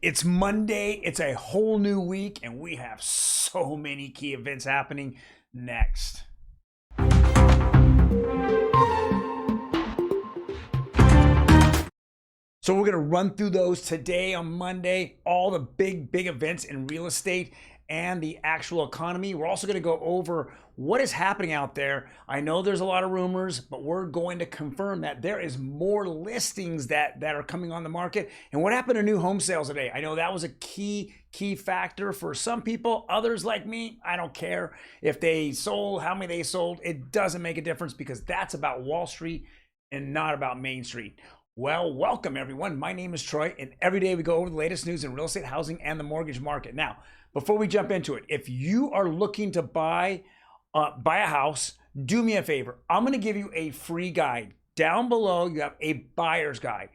It's Monday, it's a whole new week, and we have so many key events happening next. So we're going to run through those today on Monday, all the big events in real estate and the actual economy. We're also going to go over what is happening out there. I know there's a lot of rumors, but we're going to confirm that there is more listings that are coming on the market. And what happened to new home sales today? I know that was a key factor for some people. Others like me, I don't care if they sold, how many they sold. It doesn't make a difference because that's about Wall Street and not about Main Street. Well, welcome everyone. My name is Troy, and every day we go over the latest news in real estate, housing, and the mortgage market. Now, before we jump into it, if you are looking to buy a house, do me a favor. I'm going to give you a free guide. Down below, you have a buyer's guide.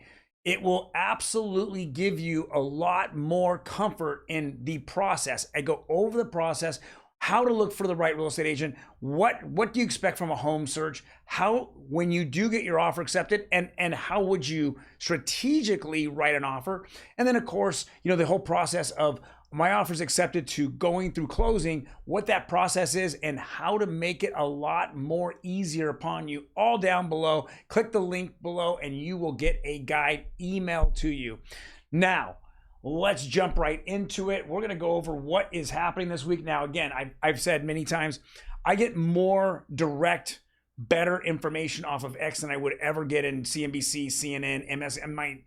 It will absolutely give you a lot more comfort in the process. I go over the process, how to look for the right real estate agent, what do you expect from a home search, how when you do get your offer accepted, and how would you strategically write an offer, and then of course, you know, the whole process of my offer's accepted to going through closing, what that process is and how to make it a lot more easier upon you, all down below. Click the link below and you will get a guide emailed to you. Now, let's jump right into it. We're going to go over what is happening this week. Now, again, I've said many times, I get more direct, better information off of X than I would ever get in CNBC, CNN, MSN.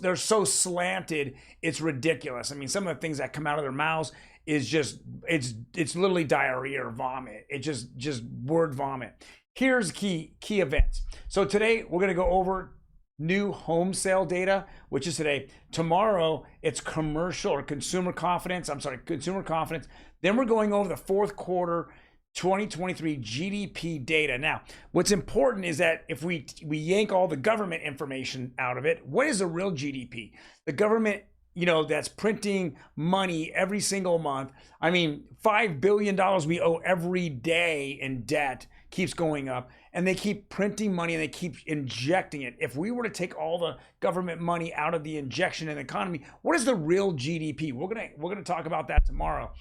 They're so slanted, it's ridiculous. I mean, some of the things that come out of their mouths is just, it's literally diarrhea or vomit. It's just word vomit. Here's key events. So today we're going to go over new home sale data, which is today. Tomorrow, it's commercial or consumer confidence. Consumer confidence. Then we're going over the fourth quarter 2023 GDP data. Now, what's important is that if we yank all the government information out of it, what is the real GDP? The government, you know, that's printing money every single month. I mean, $5 billion we owe every day in debt keeps going up, and they keep printing money and they keep injecting it. If we were to take all the government money out of the injection in the economy, what is the real GDP? We're gonna talk about that tomorrow.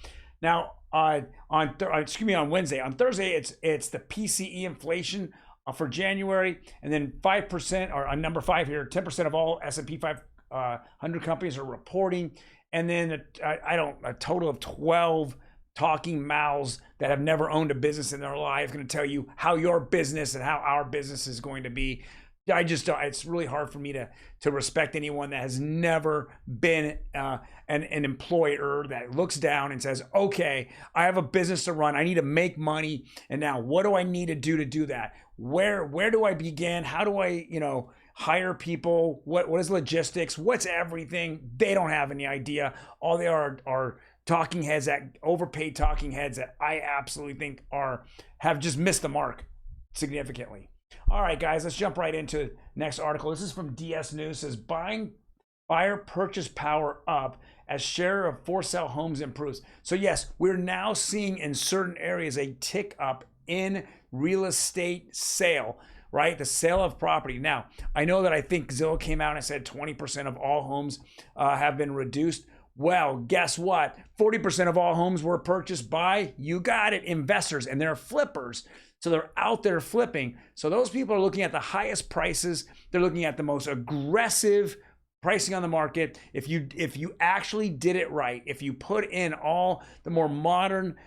Now, on Wednesday. On Thursday, it's the PCE inflation for January, and then 5%, or number 5 here, 10% of all S&P 500 companies are reporting, and then a total of 12 talking mouths that have never owned a business in their life going to tell you how your business and how our business is going to be. I just don't, it's really hard for me to respect anyone that has never been an employer that looks down and says, okay, I have a business to run. I need to make money. And now what do I need to do that? Where do I begin? How do I, hire people? What is logistics? What's everything? They don't have any idea. All they are talking heads, that overpaid talking heads that I absolutely think have just missed the mark significantly. All right, guys, let's jump right into next article. This is from DS News. It says buyer purchase power up as share of for sale homes improves. So yes, we're now seeing in certain areas a tick up in real estate sale, right? The sale of property. Now, I know that I think Zillow came out and said 20% of all homes have been reduced. Well, guess what? 40% of all homes were purchased by, you got it, investors, and they're flippers. So they're out there flipping. So those people are looking at the highest prices. They're looking at the most aggressive pricing on the market. If you actually did it right, if you put in all the more modern,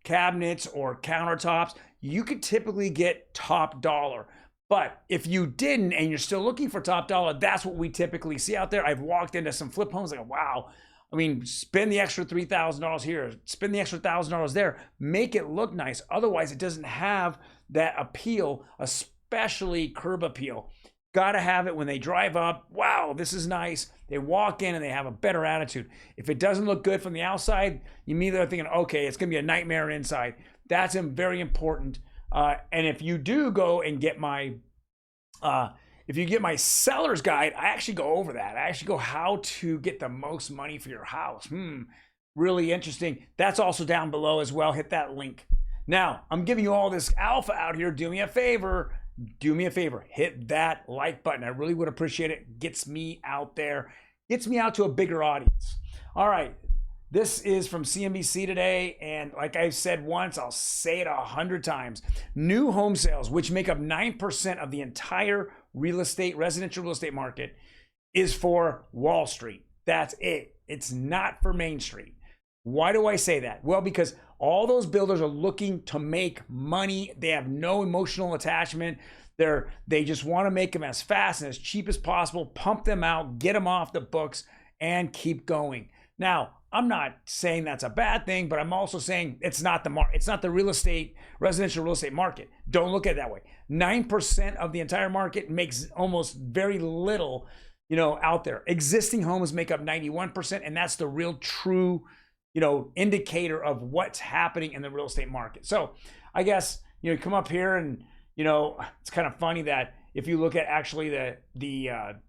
cabinets or countertops, you could typically get top dollar. But if you didn't and you're still looking for top dollar, that's what we typically see out there. I've walked into some flip homes like, wow. I mean, spend the extra $3,000 here, spend the extra $1,000 there, make it look nice. Otherwise, it doesn't have that appeal, especially curb appeal. Got to have it when they drive up. Wow, this is nice. They walk in and they have a better attitude. If it doesn't look good from the outside, you immediately are thinking, okay, it's going to be a nightmare inside. That's very important. And if you do go and get my seller's guide, I actually go over that. I actually go how to get the most money for your house. Really interesting. That's also down below as well. Hit that link. Now, I'm giving you all this alpha out here. Do me a favor. Hit that like button. I really would appreciate it. Gets me out there. gets me out to a bigger audience. All right. This is from CNBC today, and like I've said once, I'll say it 100 times. New home sales, which make up 9% of the entire residential real estate market, is for Wall Street. That's it. It's not for Main Street. Why do I say that? Well, because all those builders are looking to make money. They have no emotional attachment. They just want to make them as fast and as cheap as possible, pump them out, get them off the books, and keep going. Now, I'm not saying that's a bad thing, but I'm also saying it's not the residential real estate market. Don't look at it that way. 9% of the entire market makes almost very little, out there. Existing homes make up 91%, and that's the real true, indicator of what's happening in the real estate market. So I guess, you come up here and, it's kind of funny that if you look at actually the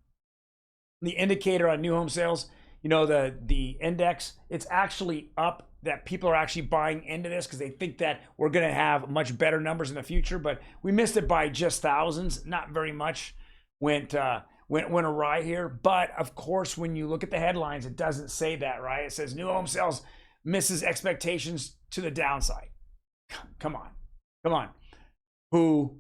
indicator on new home sales, the index, it's actually up, that people are actually buying into this because they think that we're going to have much better numbers in the future, but we missed it by just thousands. Not very much went awry here. But of course, when you look at the headlines, it doesn't say that, right? It says new home sales misses expectations to the downside. Come on. Who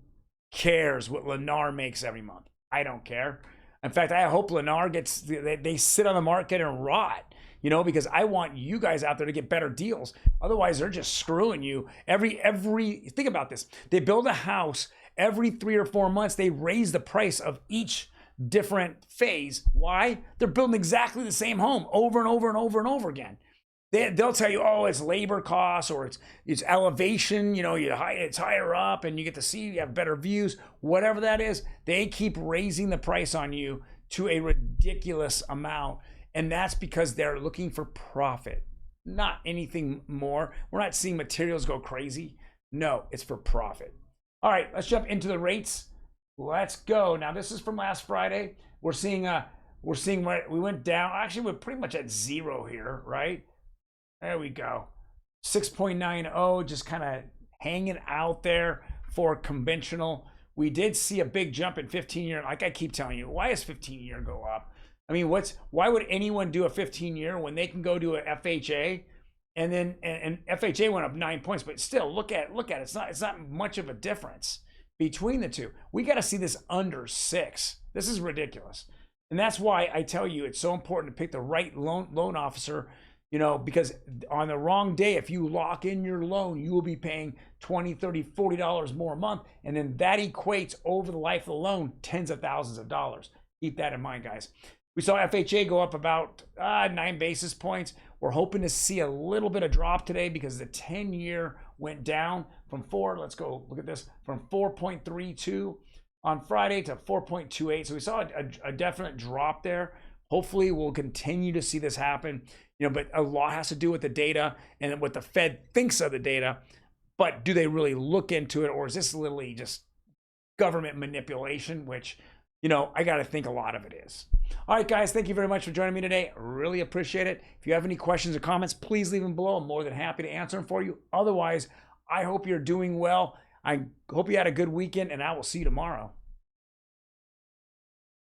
cares what Lenocker makes every month? I don't care. In fact, I hope Lenocker they sit on the market and rot, because I want you guys out there to get better deals. Otherwise, they're just screwing you. Think about this. They build a house every 3 or 4 months. They raise the price of each different phase. Why? They're building exactly the same home over and over and over and over again. They'll tell you, oh, it's labor costs or it's elevation, it's higher up and you get to see, you have better views, whatever that is. They keep raising the price on you to a ridiculous amount. And that's because they're looking for profit, not anything more. We're not seeing materials go crazy. No, it's for profit. All right, let's jump into the rates. Let's go. Now, this is from last Friday. We're seeing where we went down. Actually, we're pretty much at zero here, right? There we go. 6.90, just kind of hanging out there for conventional. We did see a big jump in 15-year. Like I keep telling you, why does 15-year go up? I mean, why would anyone do a 15-year when they can go to a FHA and then and FHA went up 9 points, but still look at it. It's not much of a difference between the two. We got to see this under 6. This is ridiculous. And that's why I tell you it's so important to pick the right loan officer. Because on the wrong day, if you lock in your loan, you will be paying $20, $30, $40 more a month. And then that equates over the life of the loan, tens of thousands of dollars. Keep that in mind, guys. We saw FHA go up about 9 basis points. We're hoping to see a little bit of drop today because the 10-year went down from let's go look at this, from 4.32 on Friday to 4.28. So we saw a definite drop there. Hopefully we'll continue to see this happen. But a lot has to do with the data and what the Fed thinks of the data. But do they really look into it, or is this literally just government manipulation, which, I got to think a lot of it is. All right, guys, thank you very much for joining me today. Really appreciate it. If you have any questions or comments, please leave them below. I'm more than happy to answer them for you. Otherwise, I hope you're doing well. I hope you had a good weekend, and I will see you tomorrow.